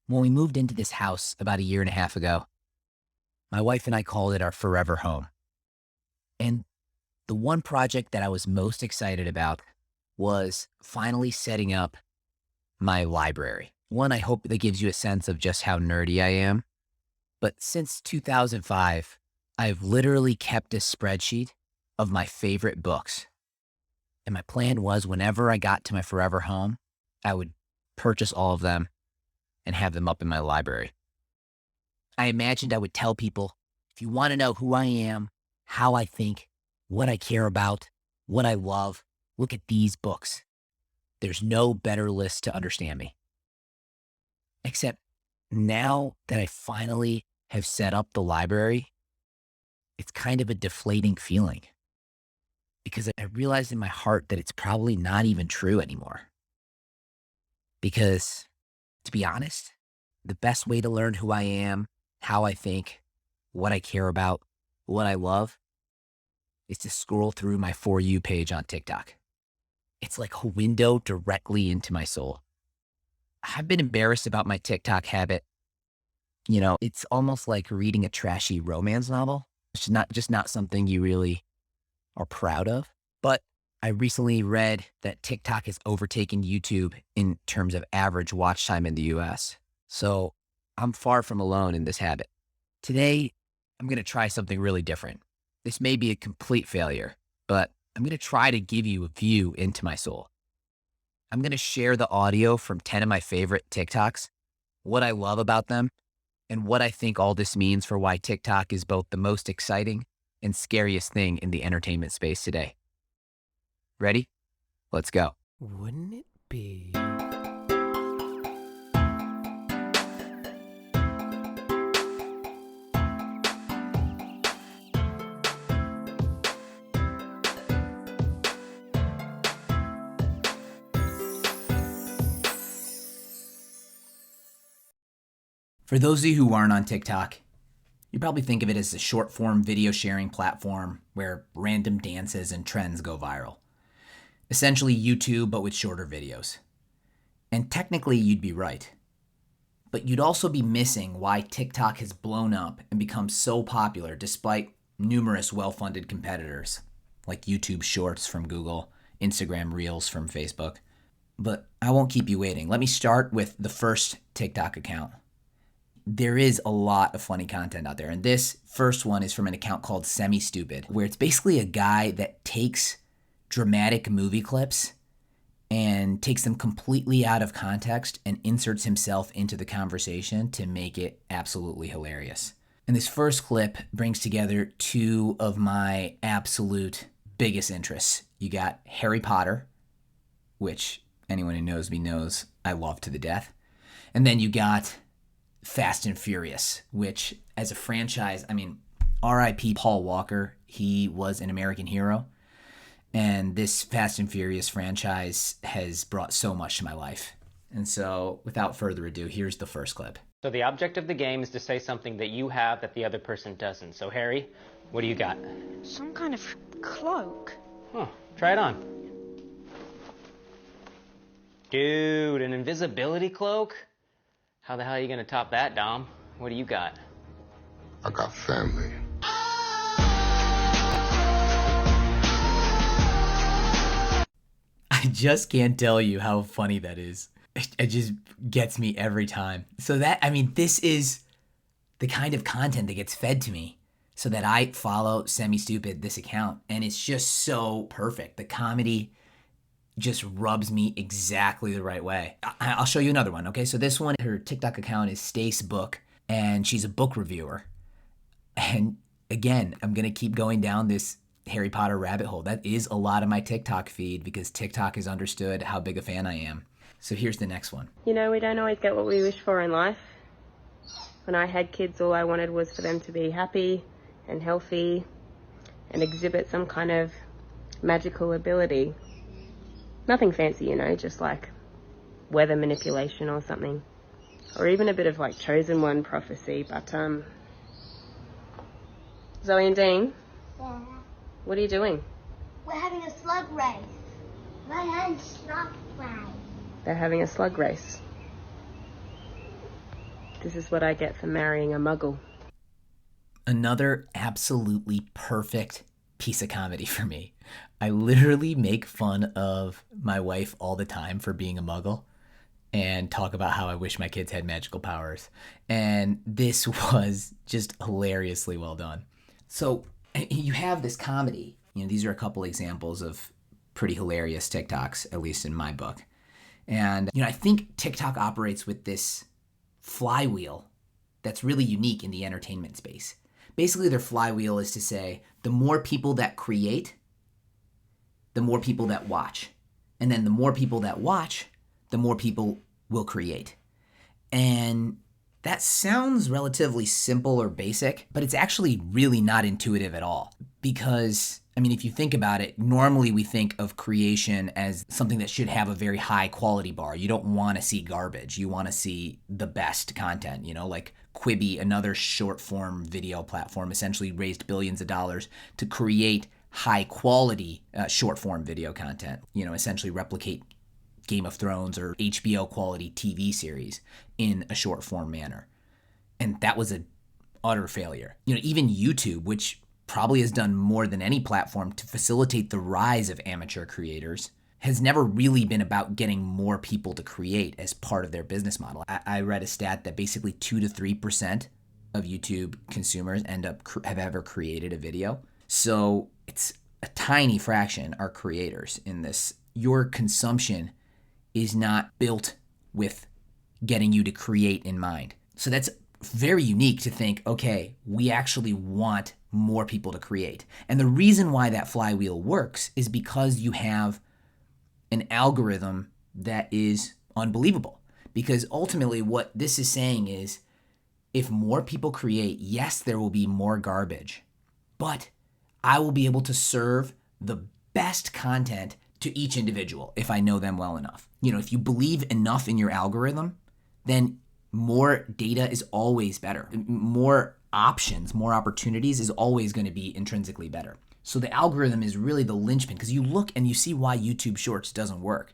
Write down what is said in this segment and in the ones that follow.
When we moved into this house about a year and a half ago, my wife and I called it our forever home. And the one project that I was most excited about was finally setting up my library. One, I hope that gives you a sense of just how nerdy I am. But since 2005, I've literally kept a spreadsheet of my favorite books. And my plan was whenever I got to my forever home, I would purchase all of them and have them up in my library. I imagined I would tell people, if you want to know who I am, how I think, what I care about, what I love, look at these books. There's no better list to understand me. Except now that I finally have set up the library, it's kind of a deflating feeling because I realized in my heart that it's probably not even true anymore. Because, to be honest, the best way to learn who I am, how I think, what I care about, what I love, is to scroll through my For You page on TikTok. It's like a window directly into my soul. I've been embarrassed about my TikTok habit. You know, it's almost like reading a trashy romance novel. It's not something you really are proud of. But I recently read that TikTok has overtaken YouTube in terms of average watch time in the US. So I'm far from alone in this habit. Today, I'm going to try something really different. This may be a complete failure, but I'm going to try to give you a view into my soul. I'm going to share the audio from 10 of my favorite TikToks, what I love about them, and what I think all this means for why TikTok is both the most exciting and scariest thing in the entertainment space today. Ready? Let's go. Wouldn't it be? For those of you who aren't on TikTok, you probably think of it as a short-form video sharing platform where random dances and trends go viral. Essentially YouTube, but with shorter videos. And technically, you'd be right. But you'd also be missing why TikTok has blown up and become so popular despite numerous well-funded competitors, like YouTube Shorts from Google, Instagram Reels from Facebook. But I won't keep you waiting. Let me start with the first TikTok account. There is a lot of funny content out there. And this first one is from an account called Semi-Stupid, where it's basically a guy that takes dramatic movie clips and takes them completely out of context and inserts himself into the conversation to make it absolutely hilarious. And this first clip brings together two of my absolute biggest interests. You got Harry Potter, which anyone who knows me knows I love to the death. And then you got Fast and Furious, which as a franchise, I mean, R.I.P. Paul Walker, he was an American hero. And this Fast and Furious franchise has brought so much to my life. And so, without further ado, here's the first clip. So the object of the game is to say something that you have that the other person doesn't. So Harry, what do you got? Some kind of cloak. Huh, try it on. Dude, an invisibility cloak? How the hell are you gonna top that, Dom? What do you got? I got family. I just can't tell you how funny that is. It just gets me every time. So this is the kind of content that gets fed to me so that I follow Semi-Stupid, this account, and it's just so perfect. The comedy just rubs me exactly the right way. I'll show you another one, okay? So this one, her TikTok account is Stacey Book, and she's a book reviewer. And again, I'm going to keep going down this Harry Potter rabbit hole. That is a lot of my TikTok feed because TikTok has understood how big a fan I am. So here's the next one. You know, we don't always get what we wish for in life. When I had kids, all I wanted was for them to be happy and healthy and exhibit some kind of magical ability. Nothing fancy, you know, just like weather manipulation or something. Or even a bit of like chosen one prophecy, but Zoe and Dean? Yeah. What are you doing? We're having a slug race. My hand's slug race. They're having a slug race. This is what I get for marrying a Muggle. Another absolutely perfect piece of comedy for me. I literally make fun of my wife all the time for being a Muggle and talk about how I wish my kids had magical powers. And this was just hilariously well done. So you have this comedy. These are a couple examples of pretty hilarious TikToks, at least in my book. And, I think TikTok operates with this flywheel that's really unique in the entertainment space. Basically, their flywheel is to say, the more people that create, the more people that watch. And then the more people that watch, the more people will create. And that sounds relatively simple or basic, but it's actually really not intuitive at all. Because, if you think about it, normally we think of creation as something that should have a very high quality bar. You don't want to see garbage. You want to see the best content, like Quibi, another short form video platform, essentially raised billions of dollars to create high quality short form video content, essentially replicate Game of Thrones or HBO quality TV series in a short form manner. And that was an utter failure. Even YouTube, which probably has done more than any platform to facilitate the rise of amateur creators, has never really been about getting more people to create as part of their business model. I read a stat that basically 2 to 3% of YouTube consumers have ever created a video. So it's a tiny fraction are creators in this. Your consumption is not built with getting you to create in mind. So that's very unique to think, okay, we actually want more people to create. And the reason why that flywheel works is because you have an algorithm that is unbelievable. Because ultimately what this is saying is, if more people create, yes, there will be more garbage, but I will be able to serve the best content to each individual if I know them well enough. If you believe enough in your algorithm, then more data is always better. More options, more opportunities is always going to be intrinsically better. So the algorithm is really the linchpin, because you look and you see why YouTube Shorts doesn't work.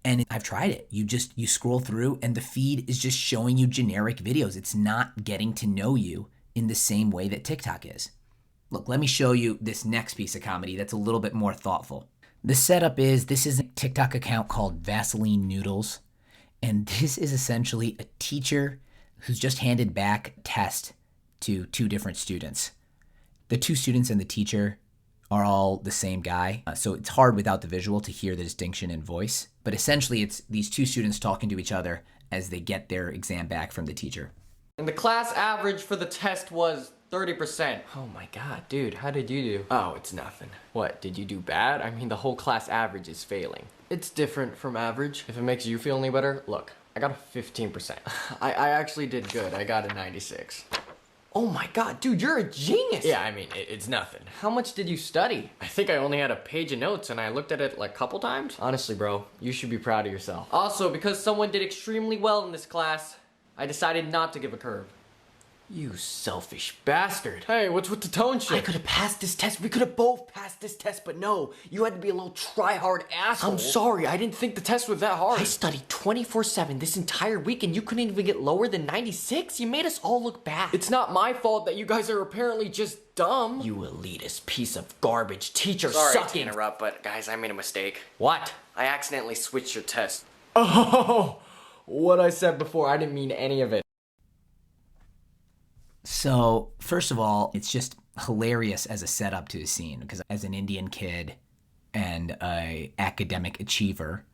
And I've tried it. You scroll through and the feed is just showing you generic videos. It's not getting to know you in the same way that TikTok is. Look, let me show you this next piece of comedy that's a little bit more thoughtful. The setup is, this is a TikTok account called Vaseline Noodles. And this is essentially a teacher who's just handed back a test to 2 different students. The 2 students and the teacher are all the same guy, so it's hard without the visual to hear the distinction in voice. But essentially, it's these 2 students talking to each other as they get their exam back from the teacher. And the class average for the test was 30%. Oh my god, dude, how did you do? Oh, it's nothing. What, did you do bad? The whole class average is failing. It's different from average. If it makes you feel any better, look, I got a 15%. I actually did good. I got a 96. Oh my god, dude, you're a genius! Yeah, it's nothing. How much did you study? I think I only had a page of notes and I looked at it like a couple times. Honestly, bro, you should be proud of yourself. Also, because someone did extremely well in this class, I decided not to give a curve. You selfish bastard. Hey, what's with the tone I shift? could have passed this test. We could have both passed this test, but no. You had to be a little try-hard asshole. I'm sorry, I didn't think the test was that hard. I studied 24/7 this entire week and you couldn't even get lower than 96? You made us all look bad. It's not my fault that you guys are apparently just dumb. You elitist piece of garbage teacher Sorry sucking. to interrupt, but guys, I made a mistake. What? I accidentally switched your test. Oh, what I said before, I didn't mean any of it. So, first of all, it's just hilarious as a setup to a scene, because as an Indian kid and a academic achiever,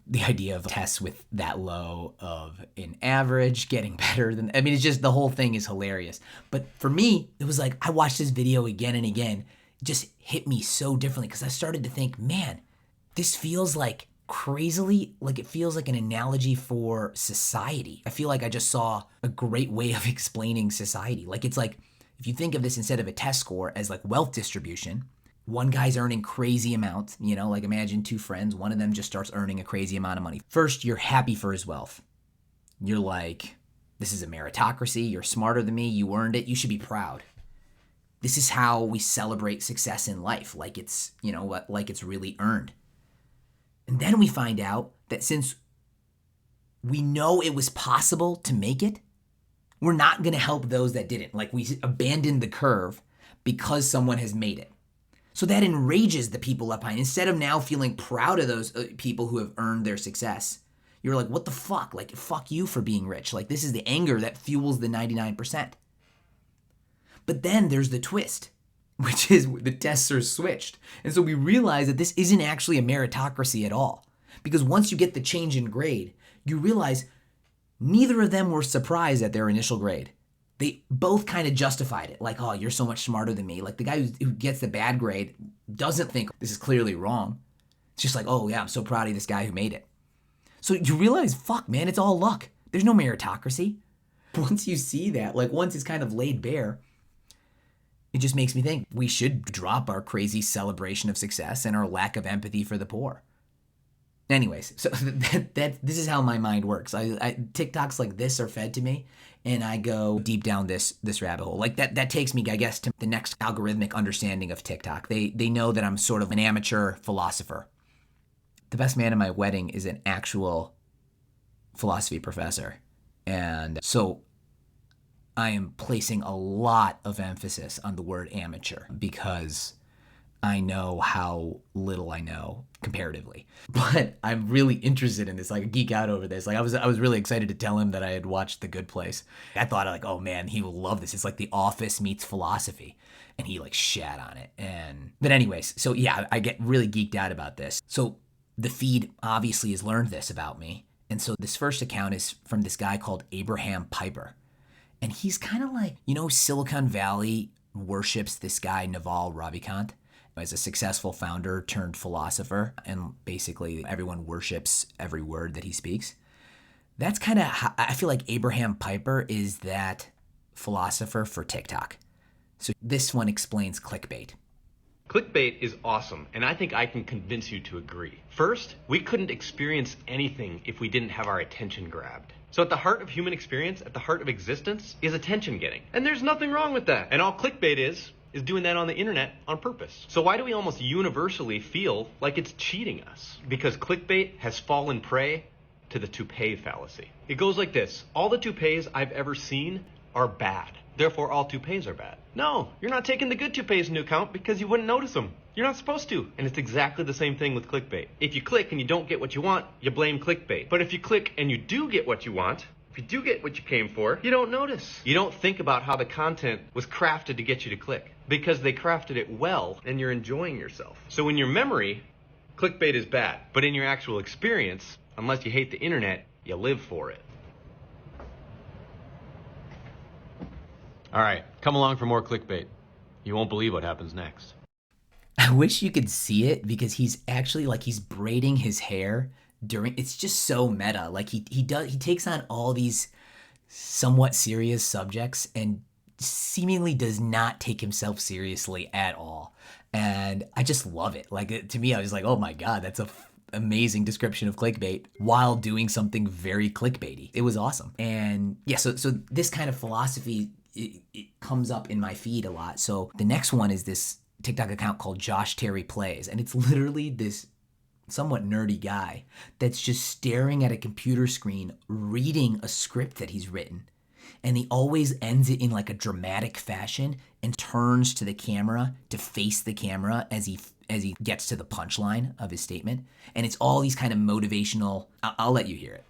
the idea of tests with that low of an average getting better than, it's just, the whole thing is hilarious. But for me, it was like, I watched this video again and again, it just hit me so differently, because I started to think, man, this feels like crazily, like it feels like an analogy for society. I feel like I just saw a great way of explaining society. Like, it's like, if you think of this instead of a test score as like wealth distribution, one guy's earning crazy amounts, like imagine 2 friends, one of them just starts earning a crazy amount of money. First, you're happy for his wealth. You're like, this is a meritocracy, you're smarter than me, you earned it, you should be proud. This is how we celebrate success in life, like it's, like it's really earned. And then we find out that since we know it was possible to make it, we're not going to help those that didn't. Like, we abandoned the curve because someone has made it. So that enrages the people left behind. Instead of now feeling proud of those people who have earned their success, you're like, what the fuck? Like, fuck you for being rich. Like, this is the anger that fuels the 99%. But then there's the twist, which is the tests are switched. And so we realize that this isn't actually a meritocracy at all. Because once you get the change in grade, you realize neither of them were surprised at their initial grade. They both kind of justified it. Like, oh, you're so much smarter than me. Like, the guy who gets the bad grade doesn't think this is clearly wrong. It's just like, oh yeah, I'm so proud of this guy who made it. So you realize, fuck man, it's all luck. There's no meritocracy. Once you see that, like once it's kind of laid bare, it just makes me think we should drop our crazy celebration of success and our lack of empathy for the poor. Anyways, so this is how my mind works. TikToks like this are fed to me, and I go deep down this rabbit hole. Like that takes me, I guess, to the next algorithmic understanding of TikTok. They know that I'm sort of an amateur philosopher. The best man at my wedding is an actual philosophy professor, and so I am placing a lot of emphasis on the word amateur because I know how little I know comparatively. But I'm really interested in this. Like, I geek out over this. Like, I was really excited to tell him that I had watched The Good Place. I thought, like, oh man, he will love this. It's like The Office meets philosophy. And he like shat on it. But anyways, so yeah, I get really geeked out about this. So the feed obviously has learned this about me. And so this first account is from this guy called Abraham Piper. And he's kind of like, Silicon Valley worships this guy, Naval Ravikant, as a successful founder turned philosopher, and basically everyone worships every word that he speaks. That's kind of how I feel like Abraham Piper is that philosopher for TikTok. So this one explains clickbait. Clickbait is awesome, and I think I can convince you to agree. First, we couldn't experience anything if we didn't have our attention grabbed. So at the heart of human experience, at the heart of existence, is attention getting. And there's nothing wrong with that. And all clickbait is doing that on the internet on purpose. So why do we almost universally feel like it's cheating us? Because clickbait has fallen prey to the toupee fallacy. It goes like this. All the toupees I've ever seen are bad. Therefore, all toupees are bad. No, you're not taking the good toupees into account because you wouldn't notice them. You're not supposed to. And it's exactly the same thing with clickbait. If you click and you don't get what you want, you blame clickbait. But if you click and you do get what you want, if you do get what you came for, you don't notice. You don't think about how the content was crafted to get you to click. Because they crafted it well and you're enjoying yourself. So in your memory, clickbait is bad. But in your actual experience, unless you hate the internet, you live for it. All right, come along for more clickbait. You won't believe what happens next. I wish you could see it because he's actually like he's braiding his hair during. It's just so meta. Like he takes on all these somewhat serious subjects and seemingly does not take himself seriously at all. And I just love it. Like to me, I was like, oh my God, that's a amazing description of clickbait while doing something very clickbaity. It was awesome. And yeah, so this kind of philosophy, it comes up in my feed a lot. So the next one is this TikTok account called Josh Terry Plays. And it's literally this somewhat nerdy guy that's just staring at a computer screen, reading a script that he's written. And he always ends it in like a dramatic fashion and turns to the camera to face the camera as he gets to the punchline of his statement. And it's all these kind of motivational. I'll let you hear it.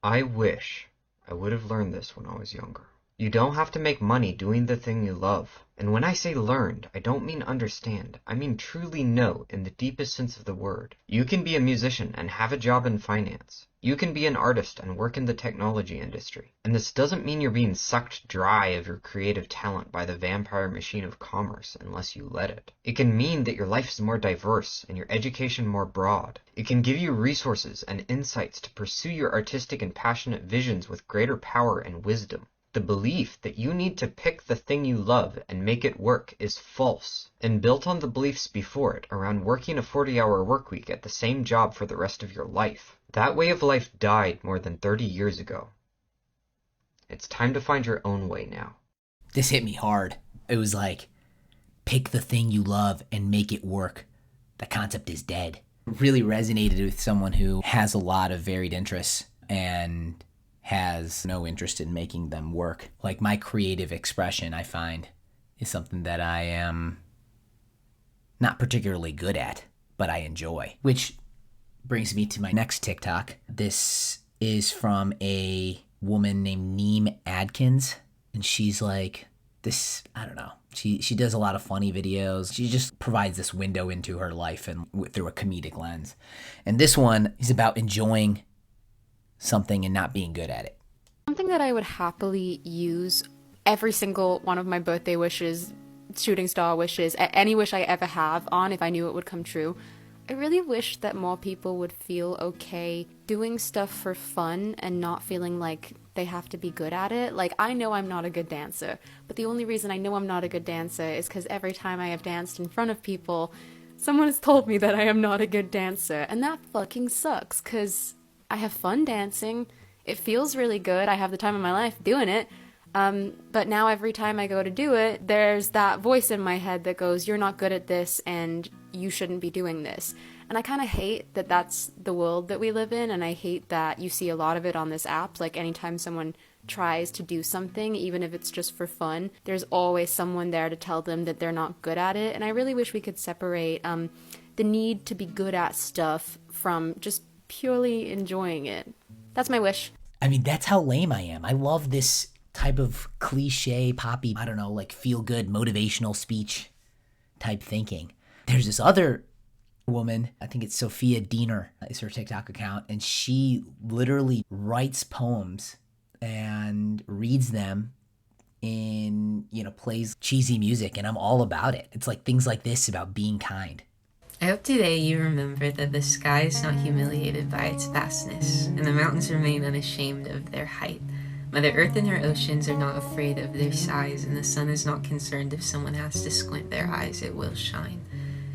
I wish I would have learned this when I was younger. You don't have to make money doing the thing you love. And when I say learned, I don't mean understand. I mean truly know in the deepest sense of the word. You can be a musician and have a job in finance. You can be an artist and work in the technology industry. And this doesn't mean you're being sucked dry of your creative talent by the vampire machine of commerce unless you let it. It can mean that your life is more diverse and your education more broad. It can give you resources and insights to pursue your artistic and passionate visions with greater power and wisdom. The belief that you need to pick the thing you love and make it work is false, and built on the beliefs before it around working a 40-hour workweek at the same job for the rest of your life. That way of life died more than 30 years ago. It's time to find your own way now. This hit me hard. It was like, pick the thing you love and make it work. The concept is dead. Really resonated with someone who has a lot of varied interests. and has no interest in making them work. Like, my creative expression, I find, is something that I am not particularly good at, but I enjoy. Which brings me to my next TikTok. This is from a woman named Neem Adkins, and she's like this, I don't know. She does a lot of funny videos. She just provides this window into her life and through a comedic lens. And this one is about enjoying something and not being good at it. Something that I would happily use every single one of my birthday wishes, shooting star wishes, any wish I ever have on if I knew it would come true. I really wish that more people would feel okay doing stuff for fun and not feeling like they have to be good at it. Like, I know I'm not a good dancer, but the only reason I know I'm not a good dancer is because every time I have danced in front of people, someone has told me that I am not a good dancer, and that fucking sucks, because I have fun dancing. It feels really good. I have the time of my life doing it. But now every time I go to do it, there's that voice in my head that goes, you're not good at this and you shouldn't be doing this. And I kind of hate that that's the world that we live in, and I hate that you see a lot of it on this app. Like, anytime someone tries to do something, even if it's just for fun, there's always someone there to tell them that they're not good at it. And I really wish we could separate the need to be good at stuff from just purely enjoying it. That's my wish. I mean, that's how lame I am. I love this type of cliche, poppy, I don't know, like feel-good, motivational speech type thinking. There's this other woman, I think it's Sophie Deener is her TikTok account, and she literally writes poems and reads them in, plays cheesy music, and I'm all about it. It's like things like this about being kind. I hope today you remember that the sky is not humiliated by its vastness, and the mountains remain unashamed of their height. Mother Earth and her oceans are not afraid of their size, and the sun is not concerned if someone has to squint their eyes. It will shine,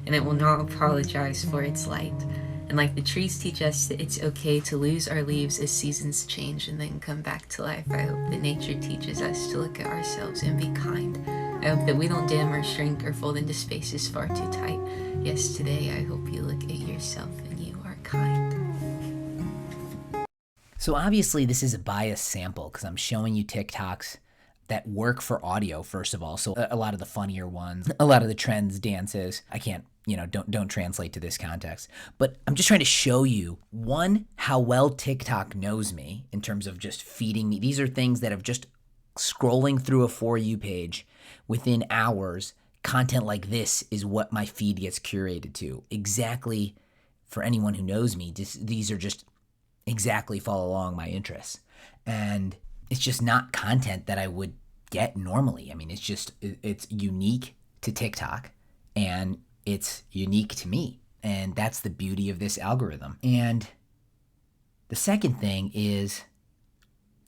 and it will not apologize for its light. And like the trees teach us that it's okay to lose our leaves as seasons change and then come back to life, I hope that nature teaches us to look at ourselves and be kind. I hope that we don't dim or shrink or fold into spaces far too tight. Yes, today I hope you look at yourself and you are kind. So obviously this is a biased sample because I'm showing you TikToks that work for audio, first of all. So a lot of the funnier ones, a lot of the trends, dances, I can't, don't translate to this context. But I'm just trying to show you, one, how well TikTok knows me in terms of just feeding me. These are things that have just scrolling through a For You page within hours. Content like this is what my feed gets curated to. Exactly, for anyone who knows me, these are just exactly follow along my interests. And it's just not content that I would get normally. I mean, it's unique to TikTok and it's unique to me. And that's the beauty of this algorithm. And the second thing is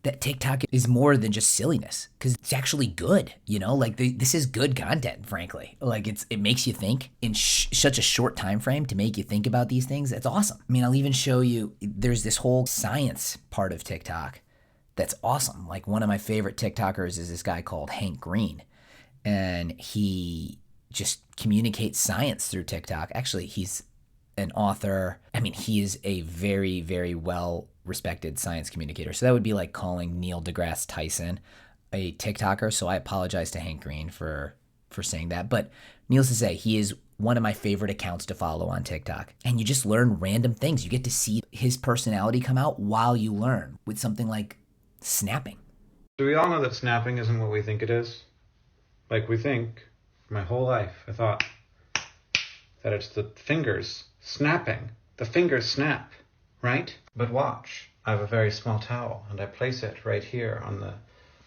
that TikTok is more than just silliness, because it's actually good, like this is good content, frankly. Like it makes you think in such a short time frame to make you think about these things. It's awesome. I mean, I'll even show you, there's this whole science part of TikTok that's awesome. Like, one of my favorite TikTokers is this guy called Hank Green, and he just communicates science through TikTok. Actually, he's an author. I mean, he is a very, very well respected science communicator. So that would be like calling Neil deGrasse Tyson a TikToker. So I apologize to Hank Green for saying that. But needless to say, he is one of my favorite accounts to follow on TikTok. And you just learn random things. You get to see his personality come out while you learn with something like snapping. Do we all know that snapping isn't what we think it is? Like, we think, my whole life, I thought that it's the fingers snapping. The fingers snap, right? But watch. I have a very small towel, and I place it right here on the,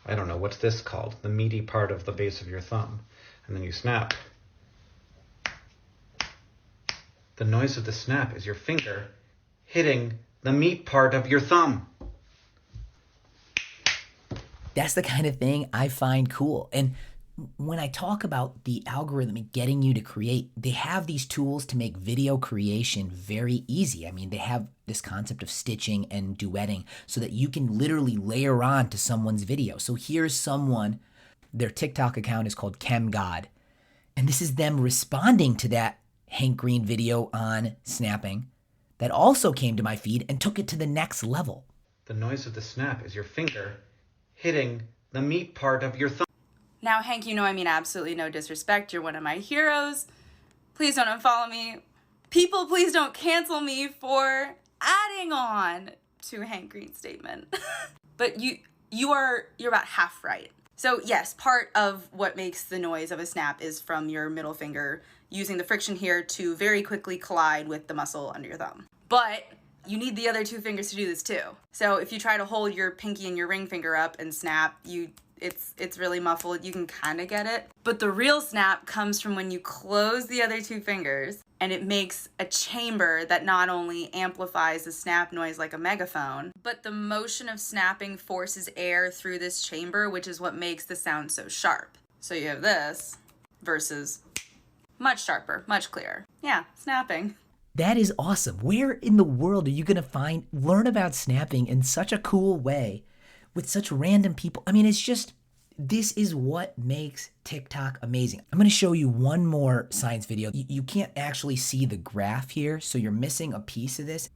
I don't know, what's this called? The meaty part of the base of your thumb. And then you snap. The noise of the snap is your finger hitting the meat part of your thumb. That's the kind of thing I find cool. And when I talk about the algorithm getting you to create, they have these tools to make video creation very easy. I mean, they have this concept of stitching and duetting so that you can literally layer on to someone's video. So here's someone, their TikTok account is called ChemGod, and this is them responding to that Hank Green video on snapping that also came to my feed and took it to the next level. The noise of the snap is your finger hitting the meat part of your thumb. Now, Hank, you know I mean absolutely no disrespect. You're one of my heroes. Please don't unfollow me. People, please don't cancel me for adding on to Hank Green's statement. But you're about half right. So yes, part of what makes the noise of a snap is from your middle finger using the friction here to very quickly collide with the muscle under your thumb. But you need the other two fingers to do this too. So if you try to hold your pinky and your ring finger up and snap, it's really muffled. You can kind of get it. But the real snap comes from when you close the other two fingers and it makes a chamber that not only amplifies the snap noise like a megaphone, but the motion of snapping forces air through this chamber, which is what makes the sound so sharp. So you have this versus much sharper, much clearer. Yeah, snapping. That is awesome. Where in the world are you going to learn about snapping in such a cool way with such random people? I mean, it's just, this is what makes TikTok amazing. I'm going to show you one more science video. You can't actually see the graph here, so you're missing a piece of this.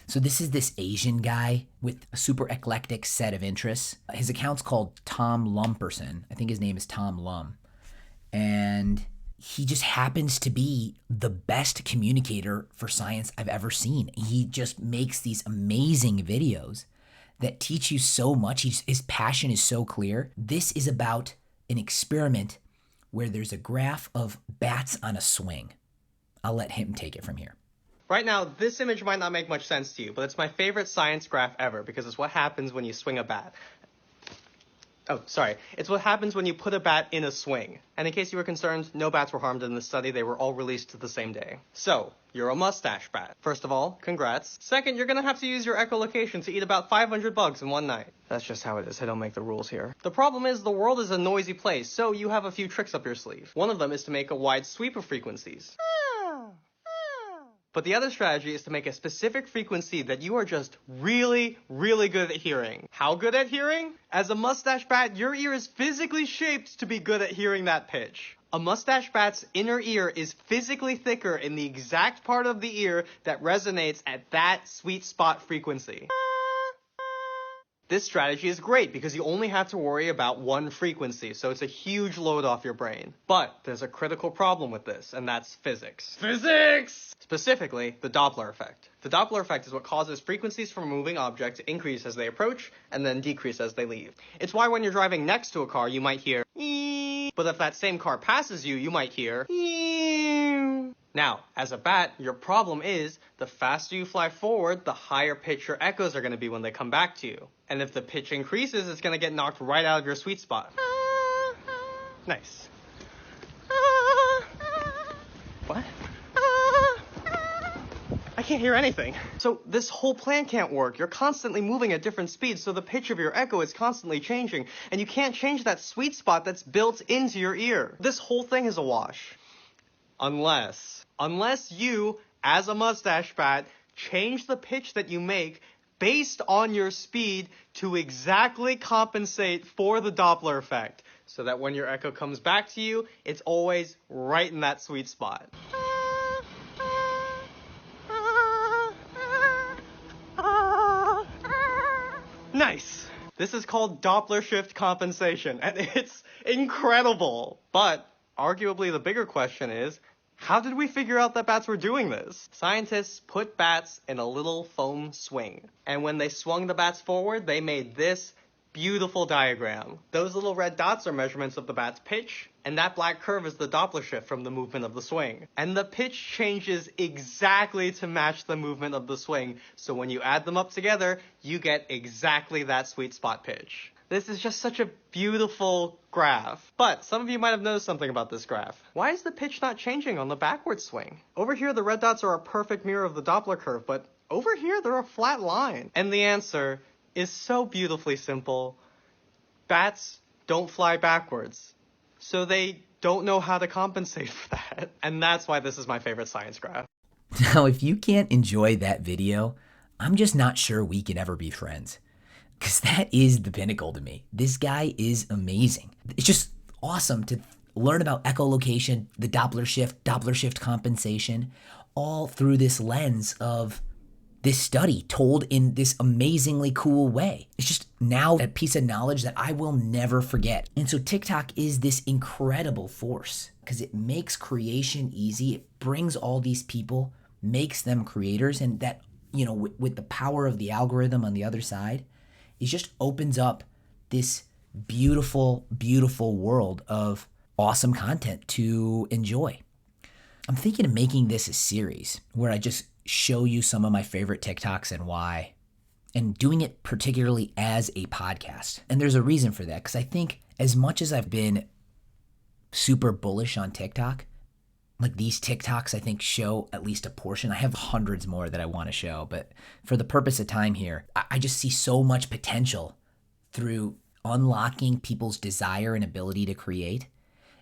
So this is this Asian guy with a super eclectic set of interests. His account's called Tom Lumperson. I think his name is Tom Lum. And he just happens to be the best communicator for science I've ever seen. He just makes these amazing videos that teach you so much. His passion is so clear. This is about an experiment where there's a graph of bats on a swing. I'll let him take it from here. Right now, this image might not make much sense to you, but it's my favorite science graph ever because it's what happens when you swing a bat. Oh, sorry. It's what happens when you put a bat in a swing. And in case you were concerned, no bats were harmed in this study. They were all released the same day. So, you're a mustache bat. First of all, congrats. Second, you're gonna have to use your echolocation to eat about 500 bugs in one night. That's just how it is. I don't make the rules here. The problem is the world is a noisy place, so you have a few tricks up your sleeve. One of them is to make a wide sweep of frequencies. But the other strategy is to make a specific frequency that you are just really, really good at hearing. How good at hearing? As a mustache bat, your ear is physically shaped to be good at hearing that pitch. A mustache bat's inner ear is physically thicker in the exact part of the ear that resonates at that sweet spot frequency. This strategy is great because you only have to worry about one frequency, so it's a huge load off your brain. But there's a critical problem with this, and that's physics. Physics! Specifically, the Doppler effect. The Doppler effect is what causes frequencies from a moving object to increase as they approach and then decrease as they leave. It's why when you're driving next to a car, you might hear eeeeee, but if that same car passes you, you might hear eeeeee. Now, as a bat, your problem is the faster you fly forward, the higher pitch your echoes are going to be when they come back to you. And if the pitch increases, it's going to get knocked right out of your sweet spot. Nice. What? I can't hear anything. So this whole plan can't work. You're constantly moving at different speeds, so the pitch of your echo is constantly changing, and you can't change that sweet spot that's built into your ear. This whole thing is a wash. Unless you, as a mustache bat, change the pitch that you make based on your speed to exactly compensate for the Doppler effect, so that when your echo comes back to you, it's always right in that sweet spot. Nice! This is called Doppler shift compensation, and it's incredible. But arguably the bigger question is, how did we figure out that bats were doing this? Scientists put bats in a little foam swing, and when they swung the bats forward, they made this beautiful diagram. Those little red dots are measurements of the bat's pitch, and that black curve is the Doppler shift from the movement of the swing. And the pitch changes exactly to match the movement of the swing, so when you add them up together, you get exactly that sweet spot pitch. This is just such a beautiful graph. But some of you might have noticed something about this graph. Why is the pitch not changing on the backward swing? Over here, the red dots are a perfect mirror of the Doppler curve, but over here, they're a flat line. And the answer is so beautifully simple. Bats don't fly backwards, so they don't know how to compensate for that. And that's why this is my favorite science graph. Now, if you can't enjoy that video, I'm just not sure we can ever be friends. Because that is the pinnacle to me. This guy is amazing. It's just awesome to learn about echolocation, the Doppler shift compensation, all through this lens of this study told in this amazingly cool way. It's just now a piece of knowledge that I will never forget. And so TikTok is this incredible force because it makes creation easy. It brings all these people, makes them creators, and that, you know, with the power of the algorithm on the other side, it just opens up this beautiful, beautiful world of awesome content to enjoy. I'm thinking of making this a series where I just show you some of my favorite TikToks and why, and doing it particularly as a podcast. And there's a reason for that, because I think as much as I've been super bullish on TikTok, like these TikToks I think show at least a portion. I have hundreds more that I want to show, but for the purpose of time here, I just see so much potential through unlocking people's desire and ability to create,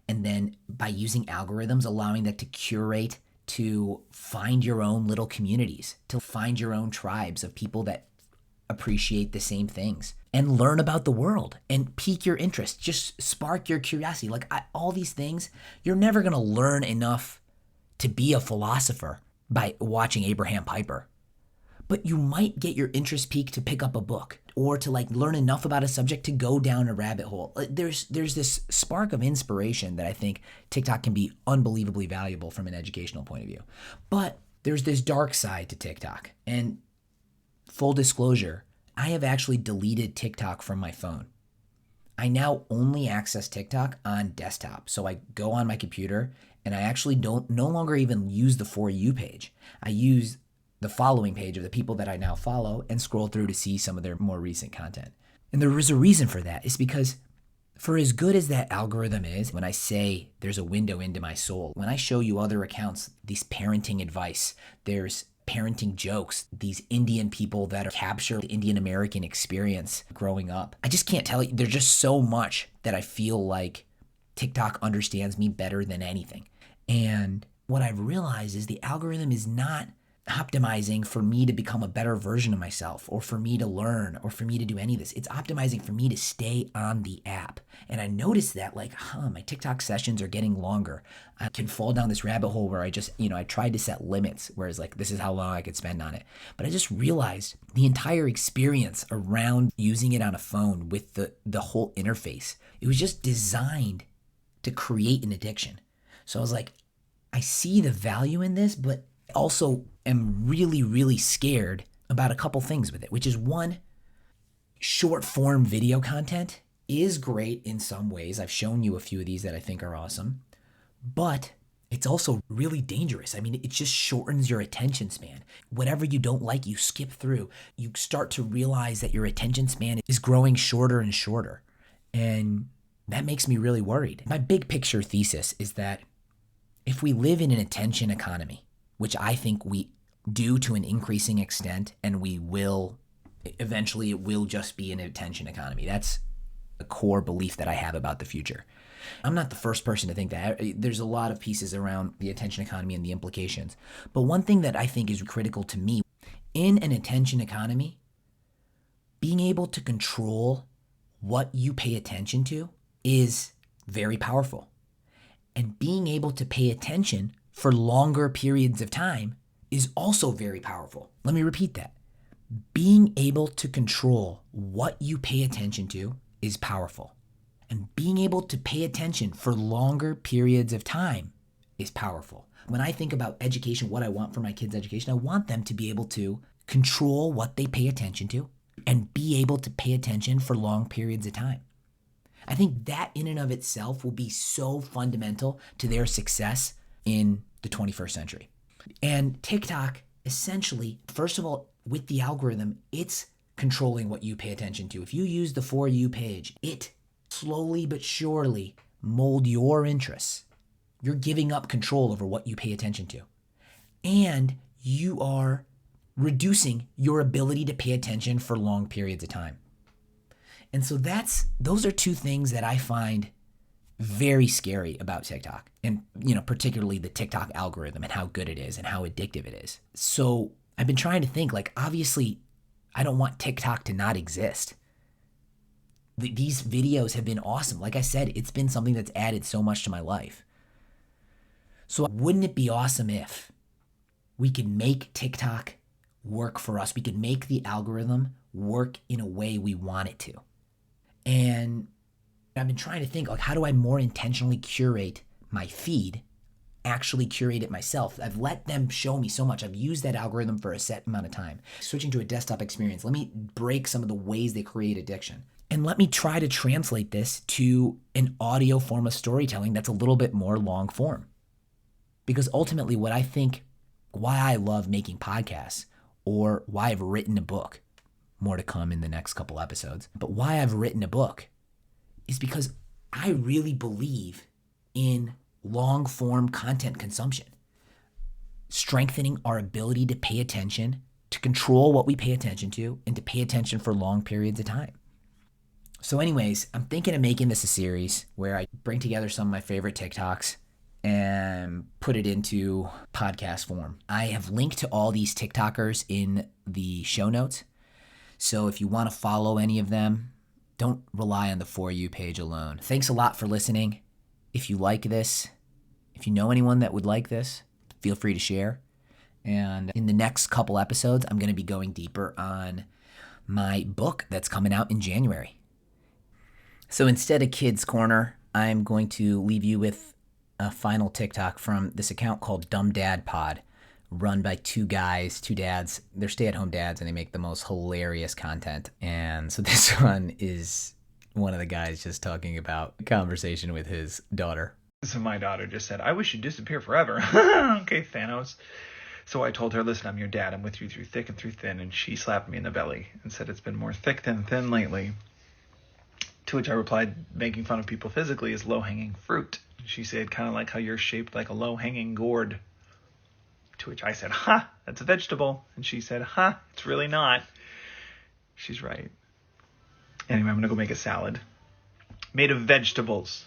and then by using algorithms, allowing that to curate, to find your own little communities, to find your own tribes of people that appreciate the same things, and learn about the world and pique your interest, just spark your curiosity. Like all these things, you're never going to learn enough to be a philosopher by watching Abraham Piper. But you might get your interest piqued to pick up a book or to like learn enough about a subject to go down a rabbit hole. There's this spark of inspiration that I think TikTok can be unbelievably valuable from an educational point of view. But there's this dark side to TikTok. And full disclosure, I have actually deleted TikTok from my phone. I now only access TikTok on desktop. So I go on my computer and I actually no longer even use the For You page. I use the following page of the people that I now follow and scroll through to see some of their more recent content. And there is a reason for that. It's because for as good as that algorithm is, when I say there's a window into my soul, when I show you other accounts, these parenting advice, there's parenting jokes, these Indian people that capture the Indian American experience growing up. I just can't tell you, there's just so much that I feel like TikTok understands me better than anything. And what I've realized is the algorithm is not optimizing for me to become a better version of myself or for me to learn or for me to do any of this. It's optimizing for me to stay on the app. And I noticed that like, my TikTok sessions are getting longer. I can fall down this rabbit hole where I just, I tried to set limits, whereas like, this is how long I could spend on it. But I just realized the entire experience around using it on a phone with the whole interface, it was just designed to create an addiction. So I was like, I see the value in this, but also am really, really scared about a couple things with it, which is one, short form video content is great in some ways. I've shown you a few of these that I think are awesome, but it's also really dangerous. I mean, it just shortens your attention span. Whatever you don't like, you skip through. You start to realize that your attention span is growing shorter and shorter. And that makes me really worried. My big picture thesis is that if we live in an attention economy, which I think we do to an increasing extent, and we will, eventually it will just be an attention economy. That's a core belief that I have about the future. I'm not the first person to think that. There's a lot of pieces around the attention economy and the implications. But one thing that I think is critical to me, in an attention economy, being able to control what you pay attention to is very powerful. And being able to pay attention for longer periods of time is also very powerful. Let me repeat that. Being able to control what you pay attention to is powerful. And being able to pay attention for longer periods of time is powerful. When I think about education, what I want for my kids' education, I want them to be able to control what they pay attention to and be able to pay attention for long periods of time. I think that in and of itself will be so fundamental to their success in the 21st century. And TikTok, essentially, first of all, with the algorithm, it's controlling what you pay attention to. If you use the For You page, it slowly but surely mold your interests. You're giving up control over what you pay attention to. And you are reducing your ability to pay attention for long periods of time. And so those are two things that I find very scary about TikTok, and particularly the TikTok algorithm and how good it is and how addictive it is. So I've been trying to think, like, obviously I don't want TikTok to not exist. These videos have been awesome. Like I said, it's been something that's added so much to my life. So wouldn't it be awesome if we could make TikTok work for us. We could make the algorithm work in a way we want it to. And I've been trying to think, like, how do I more intentionally curate my feed, actually curate it myself? I've let them show me so much. I've used that algorithm for a set amount of time. Switching to a desktop experience, let me break some of the ways they create addiction. And let me try to translate this to an audio form of storytelling that's a little bit more long form. Because ultimately what I think, why I love making podcasts, or why I've written a book, more to come in the next couple episodes, but why I've written a book is because I really believe in long form content consumption, strengthening our ability to pay attention, to control what we pay attention to, and to pay attention for long periods of time. So anyways, I'm thinking of making this a series where I bring together some of my favorite TikToks and put it into podcast form. I have linked to all these TikTokers in the show notes. So if you want to follow any of them, don't rely on the For You page alone. Thanks a lot for listening. If you like this, if you know anyone that would like this, feel free to share. And in the next couple episodes, I'm going to be going deeper on my book that's coming out in January. So instead of Kids Corner, I'm going to leave you with a final TikTok from this account called Dumb Dad Pod, run by two dads. They're stay-at-home dads, and they make the most hilarious content. And so this one is one of the guys just talking about a conversation with his daughter. So my daughter just said, "I wish you'd disappear forever." Okay, Thanos. So I told her, "Listen, I'm your dad. I'm with you through thick and through thin." And she slapped me in the belly and said, "It's been more thick than thin lately." To which I replied, "Making fun of people physically is low-hanging fruit." She said, "Kind of like how you're shaped like a low-hanging gourd." To which I said, "Ha, that's a vegetable." And she said, "Ha, it's really not." She's right. Anyway, I'm going to go make a salad made of vegetables.